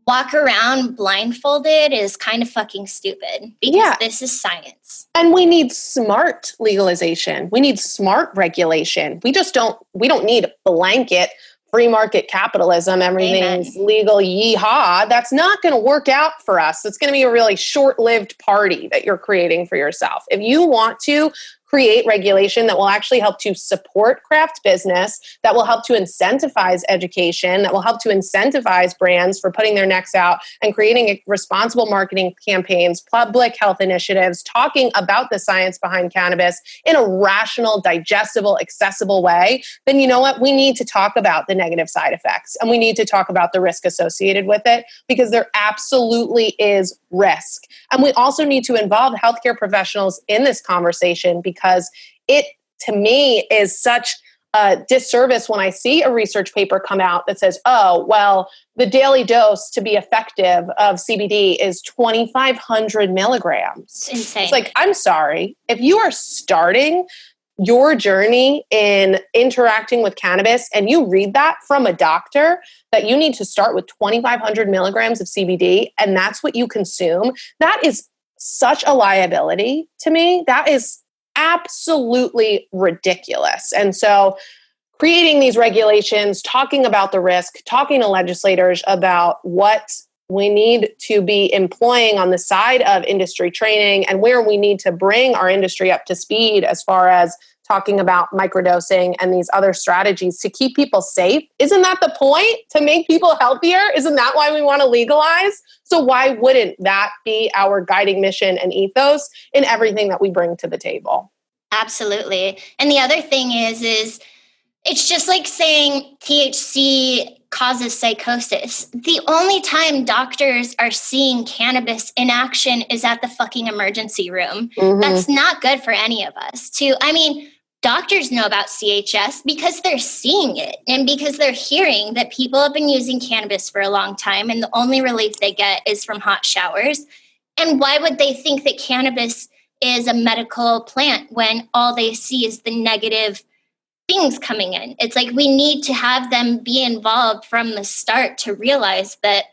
walk around blindfolded is kind of fucking stupid because this is science. And we need smart legalization. We need smart regulation. We don't need blanket free market capitalism. Everything's legal, yeehaw. That's not going to work out for us. It's going to be a really short-lived party that you're creating for yourself. If you want to create regulation that will actually help to support craft business, that will help to incentivize education, that will help to incentivize brands for putting their necks out and creating responsible marketing campaigns, public health initiatives, talking about the science behind cannabis in a rational, digestible, accessible way, then you know what? We need to talk about the negative side effects and we need to talk about the risk associated with it, because there absolutely is risk. And we also need to involve healthcare professionals in this conversation, because it, to me, is such a disservice when I see a research paper come out that says, oh, well, the daily dose to be effective of CBD is 2,500 milligrams. It's insane. It's like, I'm sorry. If you are starting your journey in interacting with cannabis and you read that from a doctor, that you need to start with 2,500 milligrams of CBD and that's what you consume, that is such a liability to me. That is absolutely ridiculous. And so creating these regulations, talking about the risk, talking to legislators about what we need to be employing on the side of industry training and where we need to bring our industry up to speed as far as talking about microdosing and these other strategies to keep people safe. Isn't that the point? To make people healthier? Isn't that why we want to legalize? So why wouldn't that be our guiding mission and ethos in everything that we bring to the table? Absolutely. And the other thing is it's just like saying THC causes psychosis. The only time doctors are seeing cannabis in action is at the fucking emergency room. Mm-hmm. That's not good for any of us. Doctors know about CHS because they're seeing it and because they're hearing that people have been using cannabis for a long time and the only relief they get is from hot showers. And why would they think that cannabis is a medical plant when all they see is the negative things coming in? It's like we need to have them be involved from the start to realize that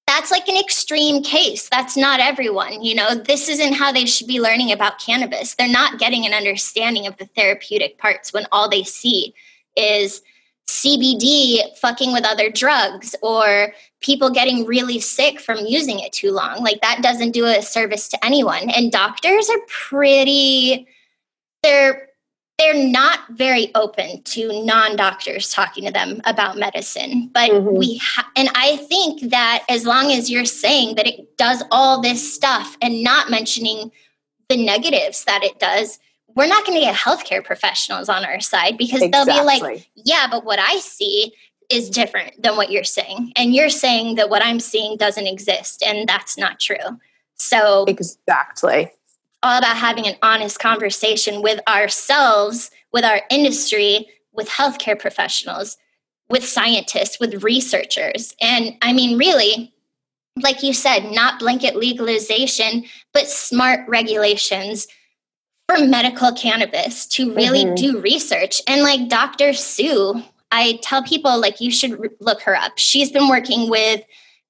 that's like an extreme case. That's not everyone. This isn't how they should be learning about cannabis. They're not getting an understanding of the therapeutic parts when all they see is CBD fucking with other drugs or people getting really sick from using it too long. Like that doesn't do a service to anyone. And doctors are they're not very open to non-doctors talking to them about medicine. But and I think that as long as you're saying that it does all this stuff and not mentioning the negatives that it does, we're not going to get healthcare professionals on our side because they'll be like, yeah, but what I see is different than what you're saying. And you're saying that what I'm seeing doesn't exist. And that's not true. So exactly. All about having an honest conversation with ourselves, with our industry, with healthcare professionals, with scientists, with researchers. And I mean, really, like you said, not blanket legalization, but smart regulations for medical cannabis to really do research. And like Dr. Sue, I tell people like you should look her up. She's been working with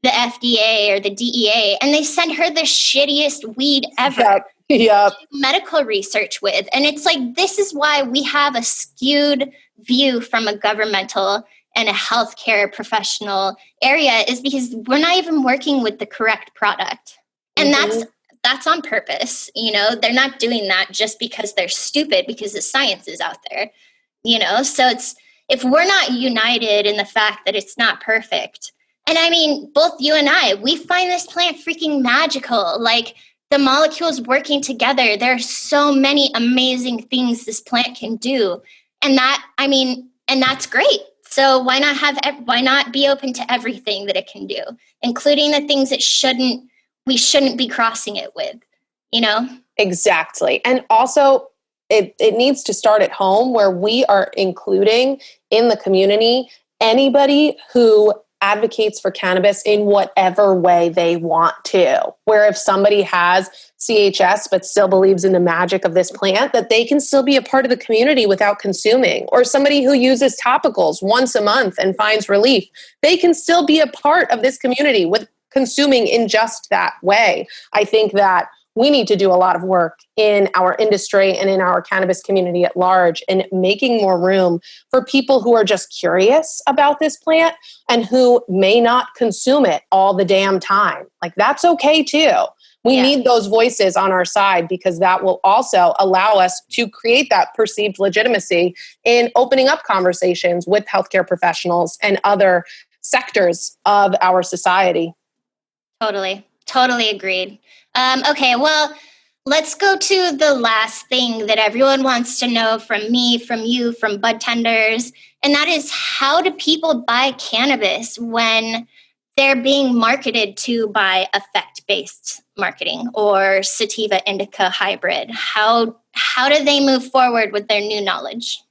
the FDA or the DEA, and they send her the shittiest weed ever. Yep. Medical research with. And it's like, this is why we have a skewed view from a governmental and a healthcare professional area, is because we're not even working with the correct product. And that's on purpose. They're not doing that just because they're stupid, because the science is out there, so it's, if we're not united in the fact that it's not perfect. And I mean, both you and I, we find this plant freaking magical. Like, the molecules working together, there are so many amazing things this plant can do. And that's great. So why not be open to everything that it can do, including the things we shouldn't be crossing it with, Exactly. And also it needs to start at home, where we are including in the community anybody who advocates for cannabis in whatever way they want to. Where if somebody has CHS but still believes in the magic of this plant, that they can still be a part of the community without consuming. Or somebody who uses topicals once a month and finds relief, they can still be a part of this community with consuming in just that way. I think that we need to do a lot of work in our industry and in our cannabis community at large in making more room for people who are just curious about this plant and who may not consume it all the damn time. Like, that's okay too. We Yeah. need those voices on our side because that will also allow us to create that perceived legitimacy in opening up conversations with healthcare professionals and other sectors of our society. Totally agreed. Okay, well, let's go to the last thing that everyone wants to know from me, from you, from bud tenders, and that is, how do people buy cannabis when they're being marketed to by effect-based marketing or sativa indica hybrid? How do they move forward with their new knowledge?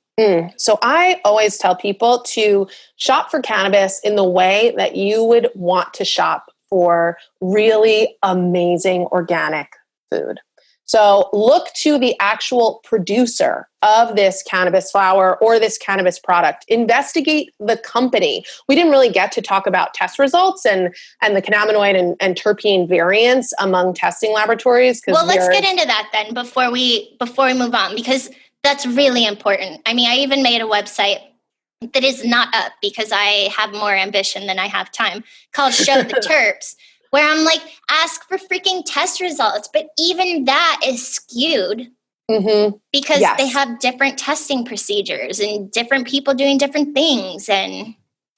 So I always tell people to shop for cannabis in the way that you would want to shop for really amazing organic food. So look to the actual producer of this cannabis flower or this cannabis product. Investigate the company. We didn't really get to talk about test results and the cannabinoid and terpene variants among testing laboratories. Well, let's get into that then before we move on, because that's really important. I mean, I even made a website that is not up because I have more ambition than I have time, called Show the Terps, where I'm like, ask for freaking test results. But even that is skewed because they have different testing procedures and different people doing different things. And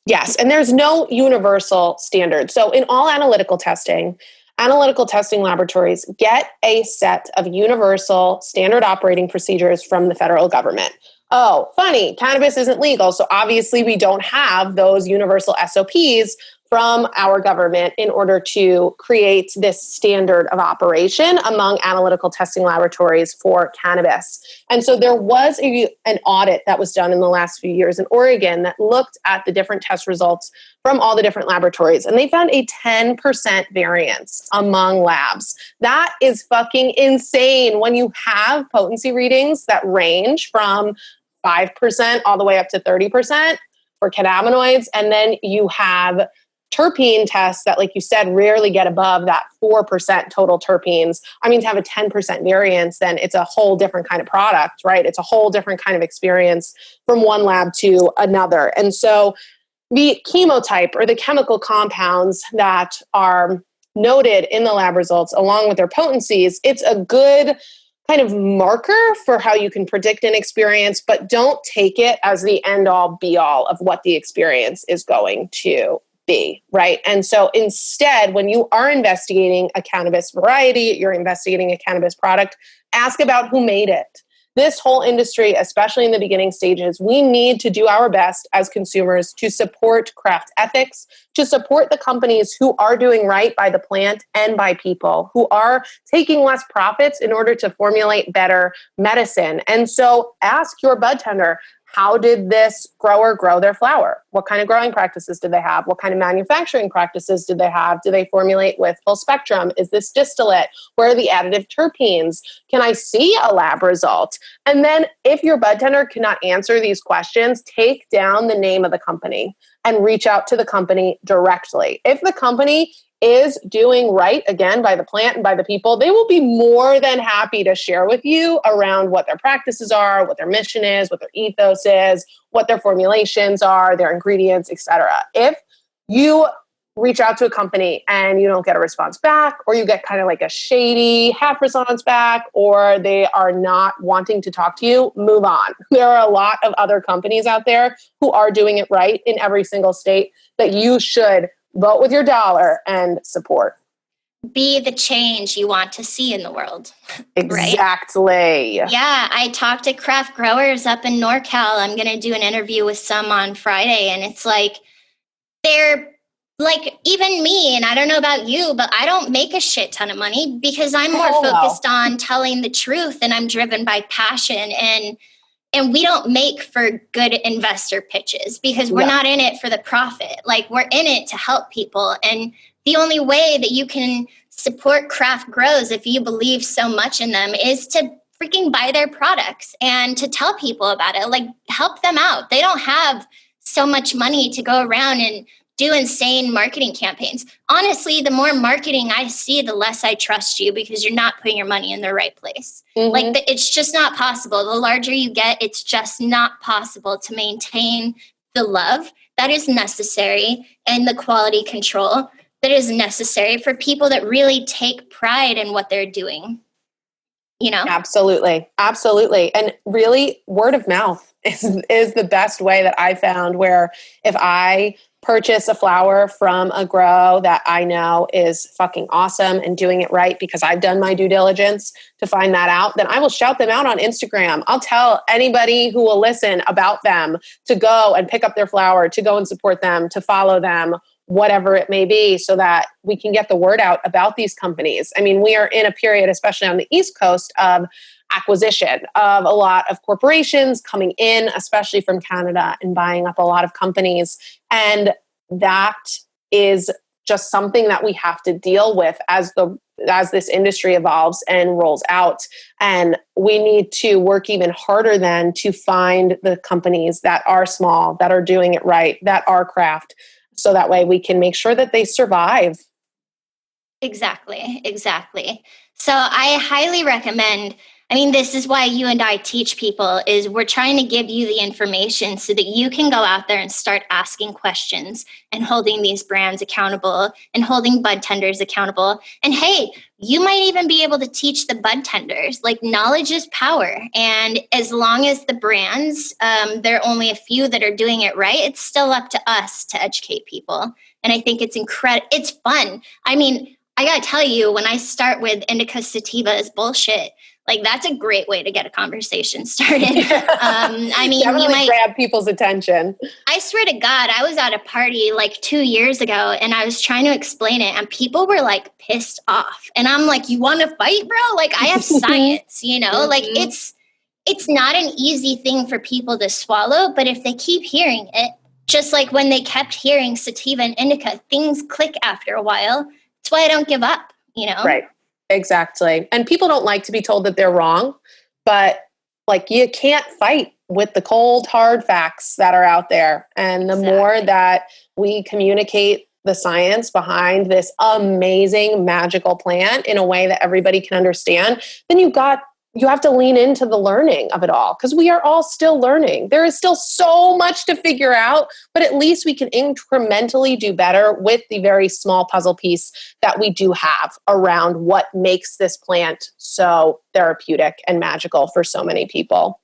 yes, and there's no universal standard. So in all analytical testing laboratories get a set of universal standard operating procedures from the federal government. Oh, funny, cannabis isn't legal, so obviously we don't have those universal SOPs from our government in order to create this standard of operation among analytical testing laboratories for cannabis. And so there was an audit that was done in the last few years in Oregon that looked at the different test results from all the different laboratories, and they found a 10% variance among labs. That is fucking insane when you have potency readings that range from 5% all the way up to 30% for cannabinoids, and then you have terpene tests that, like you said, rarely get above that 4% total terpenes. I mean, to have a 10% variance, then it's a whole different kind of product, right? It's a whole different kind of experience from one lab to another. And so the chemotype or the chemical compounds that are noted in the lab results, along with their potencies, it's a good kind of marker for how you can predict an experience, but don't take it as the end all be all of what the experience is going to be, right? And so instead, when you are investigating a cannabis variety, you're investigating a cannabis product, ask about who made it. This whole industry, especially in the beginning stages, we need to do our best as consumers to support craft ethics, to support the companies who are doing right by the plant and by people, who are taking less profits in order to formulate better medicine. And so ask your bud tender, how did this grower grow their flower? What kind of growing practices did they have? What kind of manufacturing practices did they have? Do they formulate with full spectrum? Is this distillate? Where are the additive terpenes? Can I see a lab result? And then if your bud tender cannot answer these questions, take down the name of the company and reach out to the company directly. If the company is doing right, again, by the plant and by the people, they will be more than happy to share with you around what their practices are, what their mission is, what their ethos is, what their formulations are, their ingredients, etc. If you reach out to a company and you don't get a response back, or you get kind of like a shady half response back, or they are not wanting to talk to you, move on. There are a lot of other companies out there who are doing it right in every single state that you should vote with your dollar and support. Be the change you want to see in the world. Exactly. Right? Yeah, I talked to craft growers up in NorCal. I'm going to do an interview with some on Friday, and it's like, they're like, even me, and I don't know about you, but I don't make a shit ton of money because I'm more focused on telling the truth, and I'm driven by passion, and we don't make for good investor pitches because we're not in it for the profit. Like, we're in it to help people. And the only way that you can support craft grows, if you believe so much in them, is to freaking buy their products and to tell people about it. Like, help them out. They don't have so much money to go around and do insane marketing campaigns. Honestly, the more marketing I see, the less I trust you because you're not putting your money in the right place. Like, it's just not possible. The larger you get, it's just not possible to maintain the love that is necessary and the quality control that is necessary for people that really take pride in what they're doing. Absolutely. Absolutely. And really, word of mouth is the best way that I found, where if I purchase a flower from a grow that I know is fucking awesome and doing it right because I've done my due diligence to find that out, then I will shout them out on Instagram. I'll tell anybody who will listen about them to go and pick up their flower, to go and support them, to follow them, whatever it may be, so that we can get the word out about these companies. I mean, we are in a period, especially on the East Coast, of acquisition of a lot of corporations coming in, especially from Canada, and buying up a lot of companies. And that is just something that we have to deal with as this industry evolves and rolls out. And we need to work even harder then to find the companies that are small, that are doing it right, that are craft, so that way we can make sure that they survive. Exactly. So I highly recommend, this is why you and I teach people, is we're trying to give you the information so that you can go out there and start asking questions and holding these brands accountable and holding bud tenders accountable. And hey, you might even be able to teach the bud tenders, like, knowledge is power. And as long as the brands, there are only a few that are doing it right, it's still up to us to educate people. And I think it's incredible. It's fun. I got to tell you, when I start with Indica Sativa is bullshit, like, that's a great way to get a conversation started. Definitely you might grab people's attention. I swear to God, I was at a party like 2 years ago and I was trying to explain it and people were like pissed off. And I'm like, you want to fight, bro? Like, I have science, Mm-hmm. like it's not an easy thing for people to swallow. But if they keep hearing it, just like when they kept hearing Sativa and Indica, things click after a while. That's why I don't give up, Right. Exactly. And people don't like to be told that they're wrong, but like, you can't fight with the cold, hard facts that are out there. And the more that we communicate the science behind this amazing, magical plant in a way that everybody can understand, then you have to lean into the learning of it all, because we are all still learning. There is still so much to figure out, but at least we can incrementally do better with the very small puzzle piece that we do have around what makes this plant so therapeutic and magical for so many people.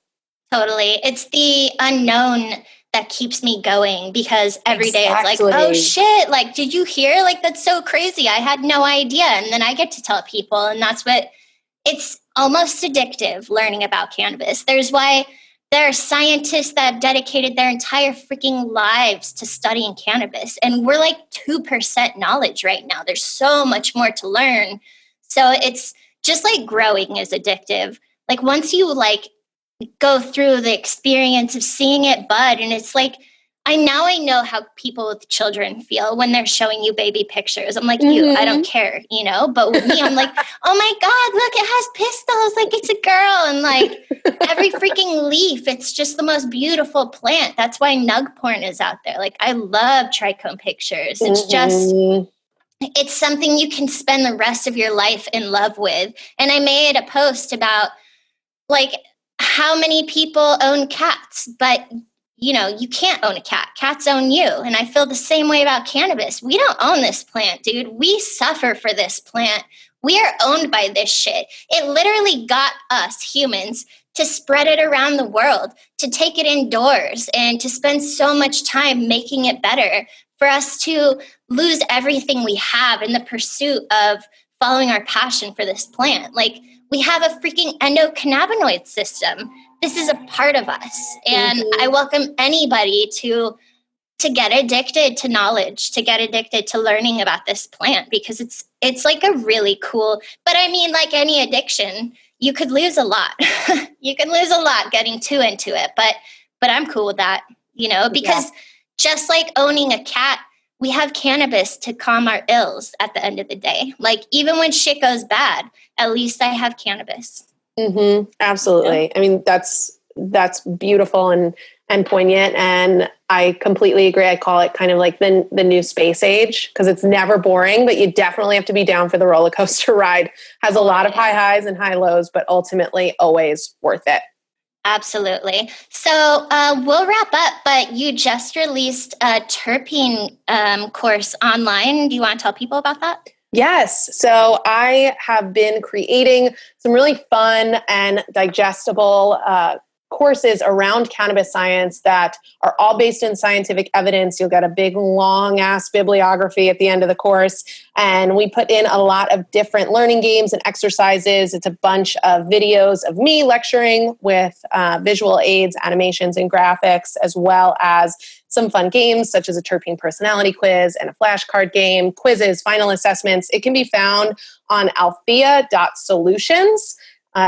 Totally. It's the unknown that keeps me going, because every day it's like, oh shit, like, did you hear? Like, that's so crazy. I had no idea. And then I get to tell people, and that's what it's almost addictive, learning about cannabis. There's why there are scientists that have dedicated their entire freaking lives to studying cannabis. And we're like 2% knowledge right now. There's so much more to learn. So it's just like growing is addictive. Like, once you go through the experience of seeing it bud, and it's like, I know how people with children feel when they're showing you baby pictures. I'm like, I don't care, but with me, I'm like, oh my God, look, it has pistils. Like, it's a girl. And like, every freaking leaf, it's just the most beautiful plant. That's why nug porn is out there. Like, I love trichome pictures. It's just, it's something you can spend the rest of your life in love with. And I made a post about like how many people own cats, but you can't own a cat. Cats own you. And I feel the same way about cannabis. We don't own this plant, dude. We suffer for this plant. We are owned by this shit. It literally got us humans to spread it around the world, to take it indoors, and to spend so much time making it better, for us to lose everything we have in the pursuit of following our passion for this plant. Like, we have a freaking endocannabinoid system. This is a part of us. And I welcome anybody to get addicted to knowledge, to get addicted to learning about this plant, because it's like a really cool, but I mean, like any addiction, you could lose a lot. You can lose a lot getting too into it, but I'm cool with that, because just like owning a cat, we have cannabis to calm our ills at the end of the day. Like, even when shit goes bad, at least I have cannabis. Absolutely. Yeah. I mean, that's beautiful and poignant. And I completely agree. I call it kind of like the new space age, because it's never boring, but you definitely have to be down for the roller coaster ride. Has a lot of high highs and high lows, but ultimately always worth it. Absolutely. So we'll wrap up, but you just released a terpene course online. Do you want to tell people about that? Yes. So I have been creating some really fun and digestible courses around cannabis science that are all based in scientific evidence. You'll get a big, long ass bibliography at the end of the course. And we put in a lot of different learning games and exercises. It's a bunch of videos of me lecturing with visual aids, animations, and graphics, as well as some fun games such as a terpene personality quiz and a flashcard game, quizzes, final assessments. It can be found on althea.solutions.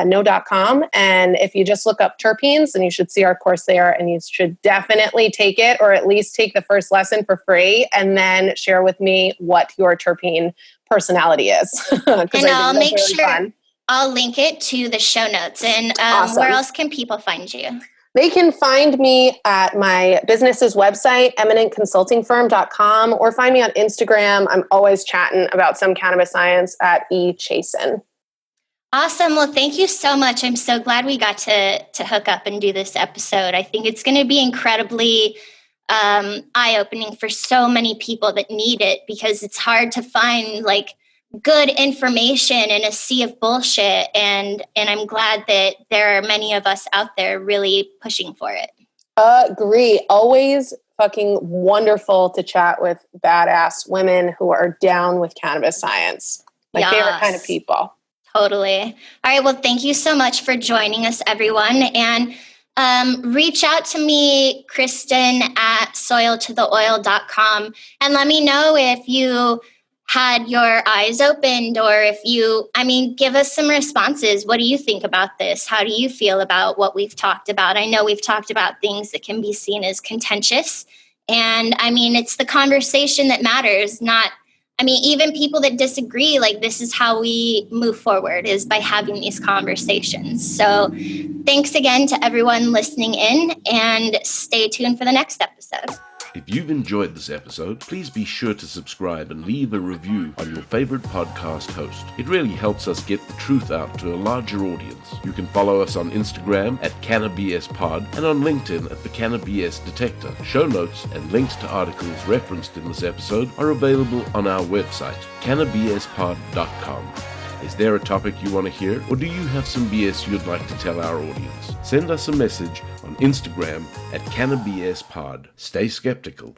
No.com. And if you just look up terpenes, then you should see our course there, and you should definitely take it, or at least take the first lesson for free, and then share with me what your terpene personality is. And I'll make sure I'll link it to the show notes. And Awesome. Where else can people find you? They can find me at my business's website, eminentconsultingfirm.com, or find me on Instagram. I'm always chatting about some cannabis science at Chasen. Awesome. Well, thank you so much. I'm so glad we got to hook up and do this episode. I think it's going to be incredibly eye-opening for so many people that need it, because it's hard to find like good information in a sea of bullshit. And I'm glad that there are many of us out there really pushing for it. Agree. Always fucking wonderful to chat with badass women who are down with cannabis science. My favorite kind of people. Totally. All right. Well, thank you so much for joining us, everyone. And reach out to me, Kristen, at soiltotheoil.com, and let me know if you had your eyes opened, or if give us some responses. What do you think about this? How do you feel about what we've talked about? I know we've talked about things that can be seen as contentious. And it's the conversation that matters, even people that disagree, like, this is how we move forward, is by having these conversations. So thanks again to everyone listening in, and stay tuned for the next episode. If you've enjoyed this episode, please be sure to subscribe and leave a review on your favorite podcast host. It really helps us get the truth out to a larger audience. You can follow us on Instagram at CannaBSPod and on LinkedIn at the CannaBS Detector. Show notes and links to articles referenced in this episode are available on our website, cannabspod.com. Is there a topic you want to hear, or do you have some BS you'd like to tell our audience? Send us a message on Instagram at CannaBSPod. Stay skeptical.